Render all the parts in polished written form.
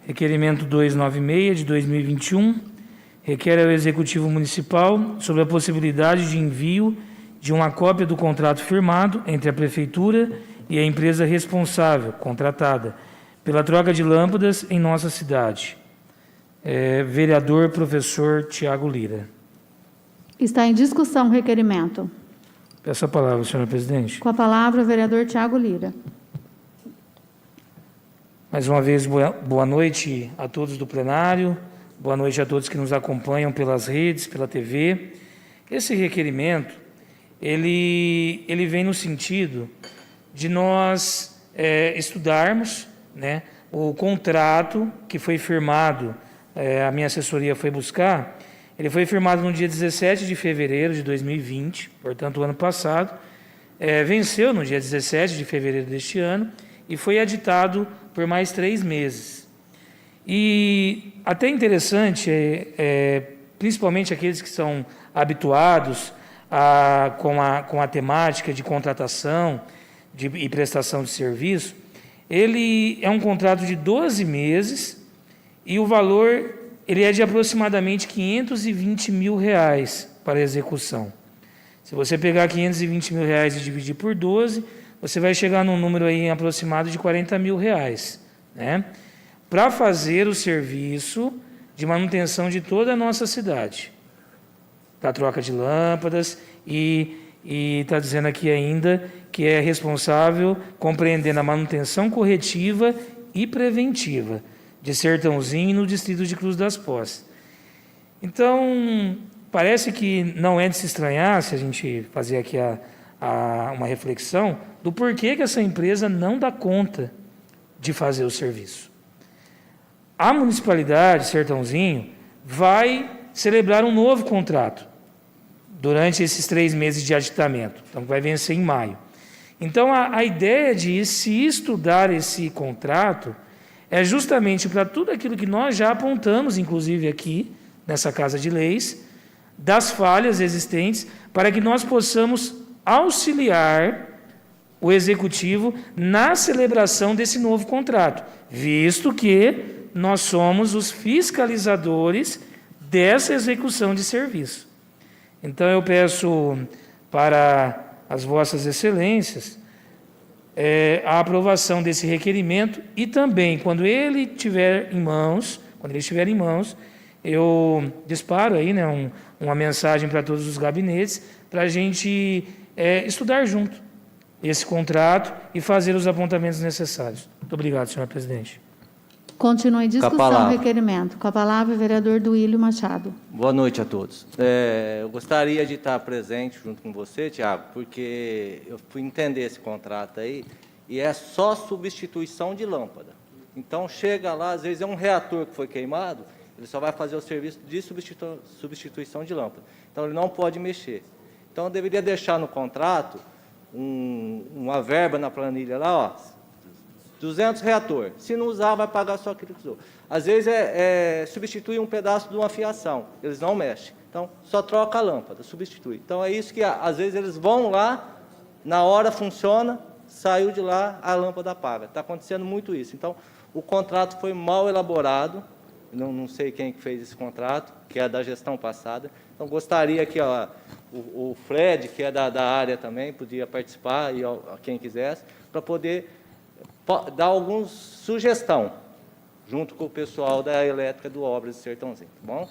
Requerimento 296 de 2021 requer ao Executivo Municipal sobre a possibilidade de envio de uma cópia do contrato firmado entre a Prefeitura e a empresa responsável, contratada, pela troca de lâmpadas em nossa cidade. Vereador professor Tiago Lira. Está em discussão o requerimento. Peço a palavra, senhora presidente. Com a palavra, o vereador Tiago Lira. Mais uma vez, boa noite a todos do plenário, boa noite a todos que nos acompanham pelas redes, pela TV. Esse requerimento, ele vem no sentido de nós estudarmos, né, o contrato que foi firmado, a minha assessoria foi buscar, ele foi firmado no dia 17 de fevereiro de 2020, portanto, o ano passado, venceu no dia 17 de fevereiro deste ano e foi aditado por mais 3 meses. E até interessante, principalmente aqueles que são habituados com a temática de contratação e prestação de serviço, ele é um contrato de 12 meses e o valor ele é de aproximadamente R$ 520 mil para a execução. Se você pegar R$ 520 mil e dividir por 12, você vai chegar num número aí aproximado de R$ 40 mil, né? Para fazer o serviço de manutenção de toda a nossa cidade, da troca de lâmpadas e está dizendo aqui ainda que é responsável compreendendo a manutenção corretiva e preventiva de Sertãozinho no distrito de Cruz das Posses. Então, parece que não é de se estranhar se a gente fazer aqui uma reflexão do porquê que essa empresa não dá conta de fazer o serviço. A municipalidade Sertãozinho vai celebrar um novo contrato durante esses 3 meses de aditamento, então vai vencer em maio. Então, a ideia de se estudar esse contrato é justamente para tudo aquilo que nós já apontamos, inclusive aqui, nessa Casa de Leis, das falhas existentes, para que nós possamos auxiliar o Executivo na celebração desse novo contrato, visto que nós somos os fiscalizadores dessa execução de serviço. Então, eu peço para as vossas excelências a aprovação desse requerimento e também, quando ele estiver em mãos, eu disparo aí, né, uma mensagem para todos os gabinetes para a gente estudar junto esse contrato e fazer os apontamentos necessários. Muito obrigado, senhora presidente. Continua em discussão o requerimento. Com a palavra, o vereador Duílio Machado. Boa noite a todos. Eu gostaria de estar presente junto com você, Tiago, porque eu fui entender esse contrato aí e é só substituição de lâmpada. Então, chega lá, às vezes é um reator que foi queimado, ele só vai fazer o serviço de substituição de lâmpada. Então, ele não pode mexer. Então, eu deveria deixar no contrato uma verba na planilha lá, ó, 200 reator. Se não usar, vai pagar só aquilo que usou. Às vezes substitui um pedaço de uma fiação, eles não mexem. Então, só troca a lâmpada, substitui. Então, é isso que, às vezes, eles vão lá, na hora funciona, saiu de lá, a lâmpada apaga. Está acontecendo muito isso. Então, o contrato foi mal elaborado, não sei quem que fez esse contrato, que é da gestão passada. Então, gostaria que o Fred, que é da área também, podia participar, e quem quisesse, para poder dar alguma sugestão, junto com o pessoal da elétrica do Obras de Sertãozinho, tá bom?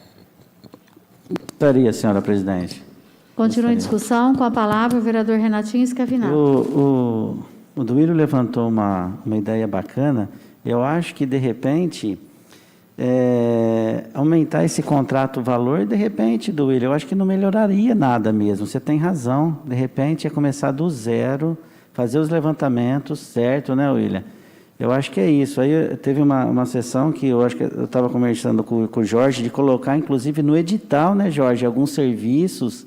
Gostaria, senhora presidente. Continua em discussão. Com a palavra, o vereador Renatinho Schiavinato. O Duílio levantou uma ideia bacana. Eu acho que, de repente, aumentar esse contrato, o valor, de repente, Duílio, eu acho que não melhoraria nada mesmo. Você tem razão. De repente, é começar do zero, fazer os levantamentos, certo, né, William? Eu acho que é isso. Aí teve uma sessão que eu acho que eu estava conversando com o Jorge, de colocar, inclusive, no edital, né, Jorge, alguns serviços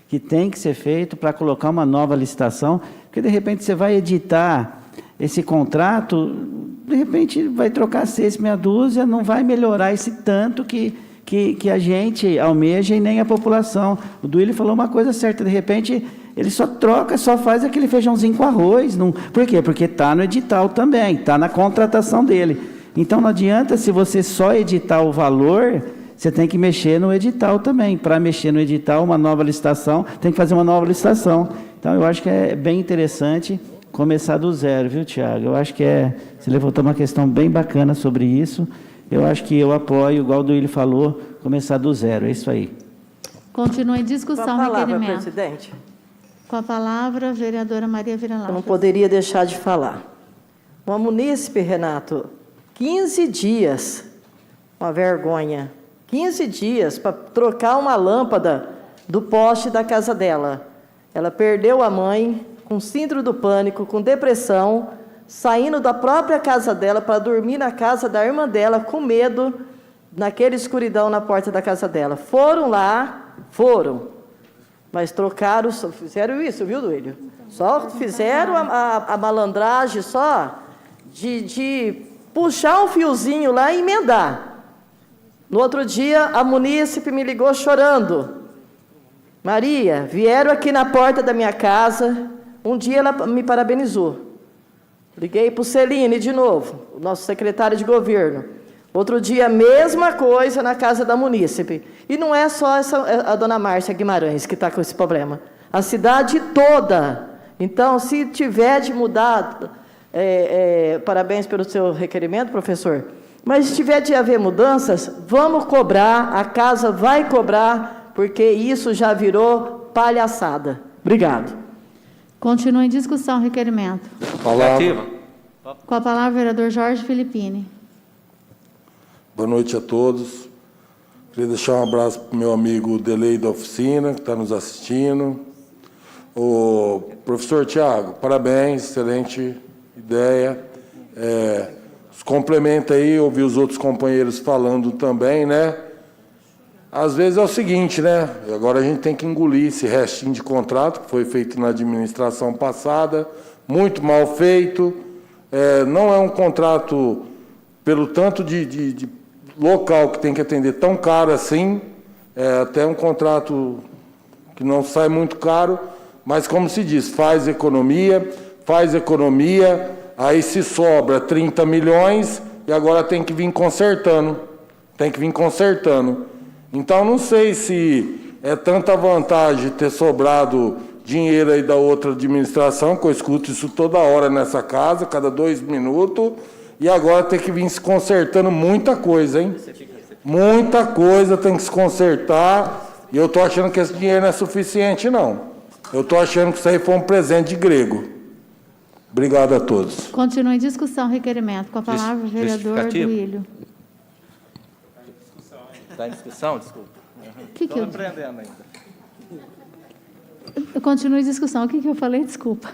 que tem que ser feito para colocar uma nova licitação, porque, de repente, você vai editar esse contrato, de repente, vai trocar 6 meia dúzia, não vai melhorar esse tanto que a gente almeja e nem a população. O Duílio falou uma coisa certa, de repente, ele só troca, só faz aquele feijãozinho com arroz. Não... Por quê? Porque está no edital também, está na contratação dele. Então, não adianta se você só editar o valor, você tem que mexer no edital também. Para mexer no edital, uma nova licitação, tem que fazer uma nova licitação. Então, eu acho que é bem interessante começar do zero, viu, Tiago? Eu acho que você levantou uma questão bem bacana sobre isso. Eu acho que eu apoio, igual o Duílio falou, começar do zero. É isso aí. Continua em discussão Com a palavra, requerimento. presidente. Com a palavra, a vereadora Maria Eu não Vira-Lata. poderia deixar de falar. Uma munícipe, Renato, 15 dias, uma vergonha, 15 dias para trocar uma lâmpada do poste da casa dela. Ela perdeu a mãe, com síndrome do pânico, com depressão, saindo da própria casa dela para dormir na casa da irmã dela, com medo, naquela escuridão na porta da casa dela. Foram lá, mas trocaram, fizeram isso, viu, Duílio? Só fizeram a malandragem só de puxar um fiozinho lá e emendar. No outro dia, a munícipe me ligou chorando. Maria, vieram aqui na porta da minha casa. Um dia ela me parabenizou. Liguei para o Celine de novo, o nosso secretário de governo. Outro dia, mesma coisa na casa da munícipe. E não é só a dona Márcia Guimarães que está com esse problema. A cidade toda. Então, se tiver de mudar, parabéns pelo seu requerimento, professor. Mas se tiver de haver mudanças, vamos cobrar, a casa vai cobrar, porque isso já virou palhaçada. Obrigado. Continua em discussão requerimento. Palavra. Com a palavra, o vereador Jorge Filippini. Boa noite a todos. Queria deixar um abraço para o meu amigo Delei da oficina, que está nos assistindo. O professor Tiago, parabéns, excelente ideia. Os complementa aí, ouvi os outros companheiros falando também, né? Às vezes é o seguinte, né? Agora a gente tem que engolir esse restinho de contrato que foi feito na administração passada, muito mal feito. Não é um contrato, pelo tanto de local que tem que atender, tão caro assim. É até um contrato que não sai muito caro, mas, como se diz, faz economia, aí se sobra 30 milhões e agora tem que vir consertando. Então, não sei se é tanta vantagem ter sobrado dinheiro aí da outra administração, que eu escuto isso toda hora nessa casa, cada 2 minutos, e agora tem que vir se consertando muita coisa, hein? Muita coisa tem que se consertar, e eu estou achando que esse dinheiro não é suficiente, não. Eu estou achando que isso aí foi um presente de grego. Obrigado a todos. Continua em discussão requerimento. Com a palavra, o vereador Duílio. Está em discussão? Desculpa. Estou aprendendo ainda. Eu continuo em discussão. O que eu falei? Desculpa.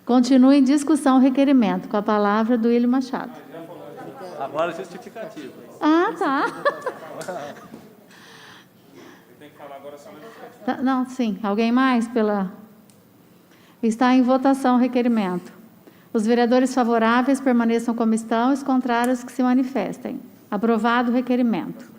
Continua em discussão requerimento. Com a palavra, Duílio Machado. Agora justificativa. Ah, tá. Não, sim. Alguém mais? Está em votação o requerimento. Os vereadores favoráveis permaneçam como estão, os contrários que se manifestem. Aprovado o requerimento.